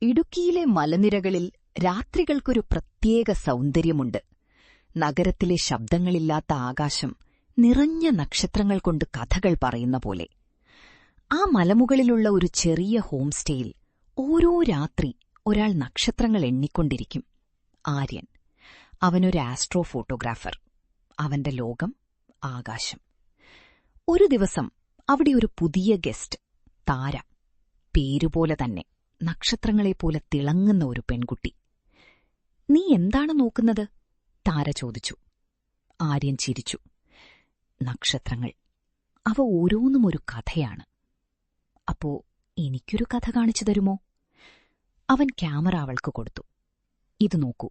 ഇടുക്കിയിലെ മലനിരകളിൽ രാത്രികൾക്കൊരു പ്രത്യേക സൗന്ദര്യമുണ്ട്. നഗരത്തിലെ ശബ്ദങ്ങളില്ലാത്ത ആകാശം നിറഞ്ഞ നക്ഷത്രങ്ങൾ കൊണ്ട് കഥകൾ പറയുന്ന പോലെ. ആ മലമുകളിലുള്ള ഒരു ചെറിയ ഹോം സ്റ്റേയിൽ ഓരോ രാത്രി ഒരാൾ നക്ഷത്രങ്ങൾ എണ്ണിക്കൊണ്ടിരിക്കും. ആര്യൻ. അവനൊരു ആസ്ട്രോ ഫോട്ടോഗ്രാഫർ. അവന്റെ ലോകം ആകാശം. ഒരു ദിവസം അവിടെ ഒരു പുതിയ ഗസ്റ്റ്, താര. പേരുപോലെ തന്നെ നക്ഷത്രങ്ങളെപ്പോലെ തിളങ്ങുന്ന ഒരു പെൺകുട്ടി. "നീ എന്താണ് നോക്കുന്നത്?" താര ചോദിച്ചു. ആര്യൻ ചിരിച്ചു. "നക്ഷത്രങ്ങൾ. അവ ഓരോന്നും ഒരു കഥയാണ്." "അപ്പോ എനിക്കൊരു കഥ കാണിച്ചു തരുമോ?" അവൻ ക്യാമറ അവൾക്ക് കൊടുത്തു. "ഇത് നോക്കൂ,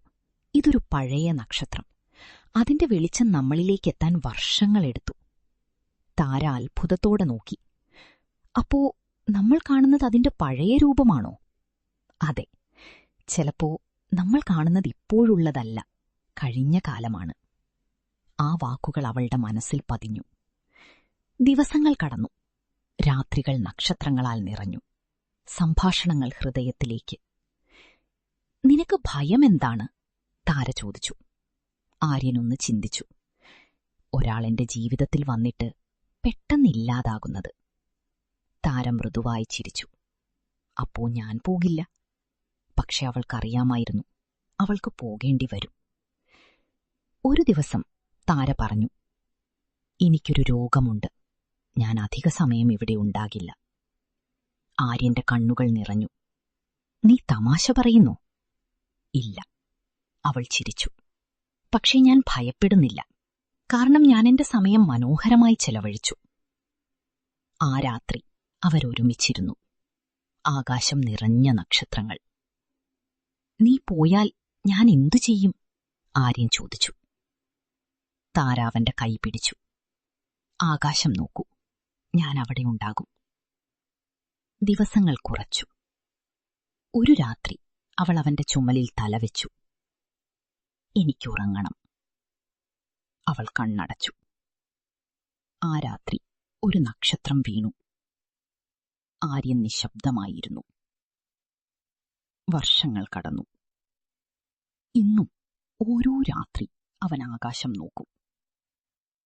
ഇതൊരു പഴയ നക്ഷത്രം. അതിന്റെ വെളിച്ചം നമ്മളിലേക്കെത്താൻ വർഷങ്ങളെടുത്തു." താര അത്ഭുതത്തോടെ നോക്കി. "അപ്പോ നമ്മൾ കാണുന്നത് അതിന്റെ പഴയ രൂപമാണോ?" "അതെ. ചിലപ്പോ നമ്മൾ കാണുന്നത് ഇപ്പോഴുള്ളതല്ല, കഴിഞ്ഞ കാലമാണ്." ആ വാക്കുകൾ അവളുടെ മനസ്സിൽ പതിഞ്ഞു. ദിവസങ്ങൾ കടന്നു. രാത്രികൾ നക്ഷത്രങ്ങളാൽ നിറഞ്ഞു. സംഭാഷണങ്ങൾ ഹൃദയത്തിലേക്ക്. "നിനക്ക് ഭയമെന്താണ്?" താര ചോദിച്ചു. ആര്യനൊന്ന് ചിന്തിച്ചു. "ഒരാളെന്റെ ജീവിതത്തിൽ വന്നിട്ട് പെട്ടെന്നില്ലാതാകുന്നത്." താര മൃദുവായി ചിരിച്ചു. "അപ്പോ ഞാൻ പോകില്ല." പക്ഷെ അവൾക്കറിയാമായിരുന്നു, അവൾക്ക് പോകേണ്ടി വരും. ഒരു ദിവസം താര പറഞ്ഞു, "എനിക്കൊരു രോഗമുണ്ട്. ഞാൻ അധിക സമയം ഇവിടെ ഉണ്ടാകില്ല." ആര്യന്റെ കണ്ണുകൾ നിറഞ്ഞു. "നീ തമാശ പറയുന്നോ?" "ഇല്ല." അവൾ ചിരിച്ചു. "പക്ഷേ ഞാൻ ഭയപ്പെടുന്നില്ല. കാരണം ഞാൻ എന്റെ സമയം മനോഹരമായി ചെലവഴിച്ചു." ആ രാത്രി അവരൊരുമിച്ചിരുന്നു. ആകാശം നിറഞ്ഞ നക്ഷത്രങ്ങൾ. "നീ പോയാൽ ഞാൻ എന്തു ചെയ്യും?" ആര്യൻ ചോദിച്ചു. താര അവന്റെ കൈ പിടിച്ചു. "ആകാശം നോക്കൂ, ഞാൻ അവിടെ ഉണ്ടാകും." ദിവസങ്ങൾ കുറച്ചു. ഒരു രാത്രി അവൾ അവന്റെ ചുമലിൽ തലവെച്ചു. "എനിക്കുറങ്ങണം." അവൾ കണ്ണടച്ചു. ആ രാത്രി ഒരു നക്ഷത്രം വീണു. ആര്യൻ നിശബ്ദമായിരുന്നു. വർഷങ്ങൾ കടന്നു. ഇന്നും ഓരോ രാത്രി അവൻ ആകാശം നോക്കും.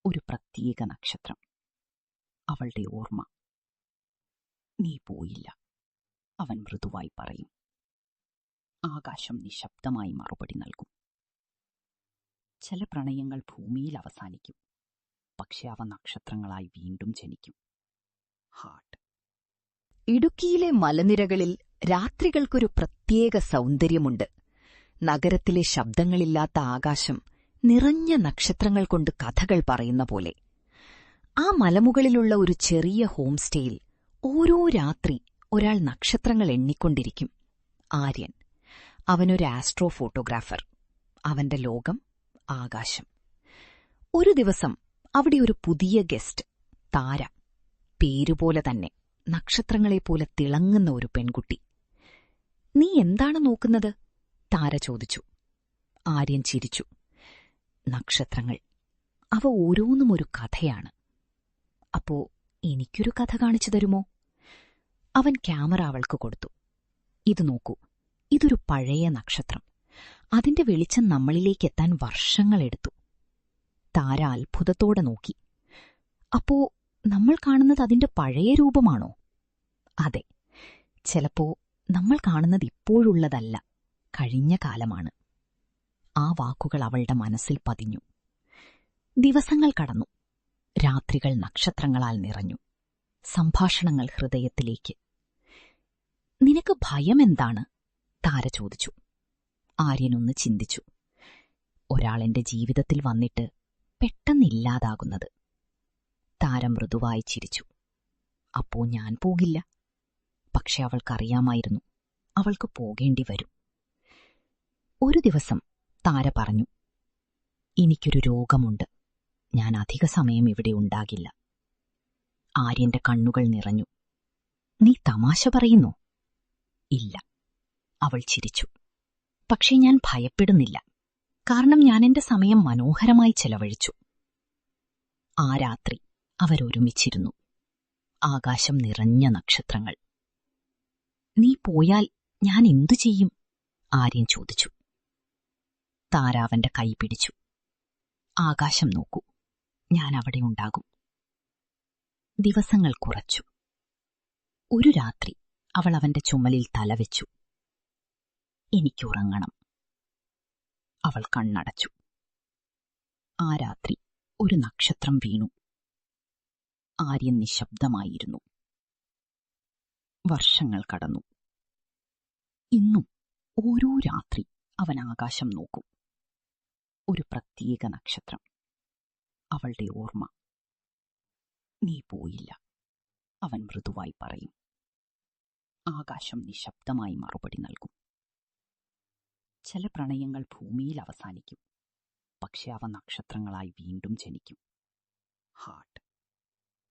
ഒരു പ്രത്യേക നക്ഷത്രം. അവളുടെ ഓർമ്മ. "നീ പോയില്ല," അവൻ മൃദുവായി പറയും. ആകാശം നിശബ്ദമായി മറുപടി നൽകും. ചില പ്രണയങ്ങൾ ഭൂമിയിൽ അവസാനിക്കും, പക്ഷെ അവ നക്ഷത്രങ്ങളായി വീണ്ടും ജനിക്കും. ഹാർട്ട്. ഇടുക്കിയിലെ മലനിരകളിൽ രാത്രികൾക്കൊരു പ്രത്യേക സൗന്ദര്യമുണ്ട്. നഗരത്തിലെ ശബ്ദങ്ങളില്ലാത്ത ആകാശം നിറഞ്ഞ നക്ഷത്രങ്ങൾ കൊണ്ട് കഥകൾ പറയുന്ന പോലെ. ആ മലമുകളിലുള്ള ഒരു ചെറിയ ഹോം സ്റ്റേയിൽ ഓരോ രാത്രി ഒരാൾ നക്ഷത്രങ്ങൾ എണ്ണിക്കൊണ്ടിരിക്കും. ആര്യൻ. അവനൊരു ആസ്ട്രോ ഫോട്ടോഗ്രാഫർ. അവന്റെ ലോകം ആകാശം. ഒരു ദിവസം അവിടെ ഒരു പുതിയ ഗസ്റ്റ്, താര. പേരുപോലെ തന്നെ നക്ഷത്രങ്ങളെപ്പോലെ തിളങ്ങുന്ന ഒരു പെൺകുട്ടി. "നീ എന്താണ് നോക്കുന്നത്?" താര ചോദിച്ചു. ആര്യൻ ചിരിച്ചു. "നക്ഷത്രങ്ങൾ. അവ ഓരോന്നും ഒരു കഥയാണ്." "അപ്പോ എനിക്കൊരു കഥ കാണിച്ചു തരുമോ?" അവൻ ക്യാമറ അവൾക്ക് കൊടുത്തു. "ഇത് നോക്കൂ, ഇതൊരു പഴയ നക്ഷത്രം. അതിന്റെ വെളിച്ചം നമ്മളിലേക്കെത്താൻ വർഷങ്ങളെടുത്തു." താര അത്ഭുതത്തോടെ നോക്കി. "അപ്പോ നമ്മൾ കാണുന്നത് അതിന്റെ പഴയ രൂപമാണോ?" "അതെ. ചിലപ്പോ നമ്മൾ കാണുന്നത് ഇപ്പോഴുള്ളതല്ല, കഴിഞ്ഞ കാലമാണ്." ആ വാക്കുകൾ അവളുടെ മനസ്സിൽ പതിഞ്ഞു. ദിവസങ്ങൾ കടന്നു. രാത്രികൾ നക്ഷത്രങ്ങളാൽ നിറഞ്ഞു. സംഭാഷണങ്ങൾ ഹൃദയത്തിലേക്ക്. "നിനക്ക് ഭയമെന്താണ്?" താര ചോദിച്ചു. ആര്യനൊന്ന് ചിന്തിച്ചു. "ഒരാളെന്റെ ജീവിതത്തിൽ വന്നിട്ട് പെട്ടെന്നില്ലാതാകുന്നത്." താര മൃദുവായി ചിരിച്ചു. "അപ്പോ ഞാൻ പോകില്ല." പക്ഷെ അവൾക്കറിയാമായിരുന്നു, അവൾക്ക് പോകേണ്ടി വരും. ഒരു ദിവസം താര പറഞ്ഞു, "എനിക്കൊരു രോഗമുണ്ട്. ഞാൻ അധിക സമയം ഇവിടെ ഉണ്ടാകില്ല." ആര്യന്റെ കണ്ണുകൾ നിറഞ്ഞു. "നീ തമാശ പറയുന്നോ?" "ഇല്ല." അവൾ ചിരിച്ചു. "പക്ഷേ ഞാൻ ഭയപ്പെടുന്നില്ല. കാരണം ഞാൻ എന്റെ സമയം മനോഹരമായി ചെലവഴിച്ചു." ആ രാത്രി അവരൊരുമിച്ചിരുന്നു. ആകാശം നിറഞ്ഞ നക്ഷത്രങ്ങൾ. "നീ പോയാൽ ഞാൻ എന്തു ചെയ്യും? ആര്യൻ ചോദിച്ചു. താരാവന്റെ കൈ പിടിച്ചു. ആകാശം നോക്കൂ, ഞാൻ അവിടെ ഉണ്ടാകും. ദിവസങ്ങൾ കുറച്ചു. ഒരു രാത്രി അവൾ അവന്റെ ചുമലിൽ തലവെച്ചു. എനിക്കുറങ്ങണം. അവൾ കണ്ണടച്ചു. ആ രാത്രി ഒരു നക്ഷത്രം വീണു. ആര്യൻ നിശബ്ദമായിരുന്നു. വർഷങ്ങൾ കടന്നു. ഇന്നും ഓരോ രാത്രി അവൻ ആകാശം നോക്കും. ഒരു പ്രത്യേക നക്ഷത്രം. അവളുടെ ഓർമ്മ. നീ പോയില്ല, അവൻ മൃദുവായി പറയും. ആകാശം നിശബ്ദമായി മറുപടി നൽകും. ചില പ്രണയങ്ങൾ ഭൂമിയിൽ അവസാനിക്കും, പക്ഷെ അവ നക്ഷത്രങ്ങളായി വീണ്ടും ജനിക്കും. ഹാർട്ട്.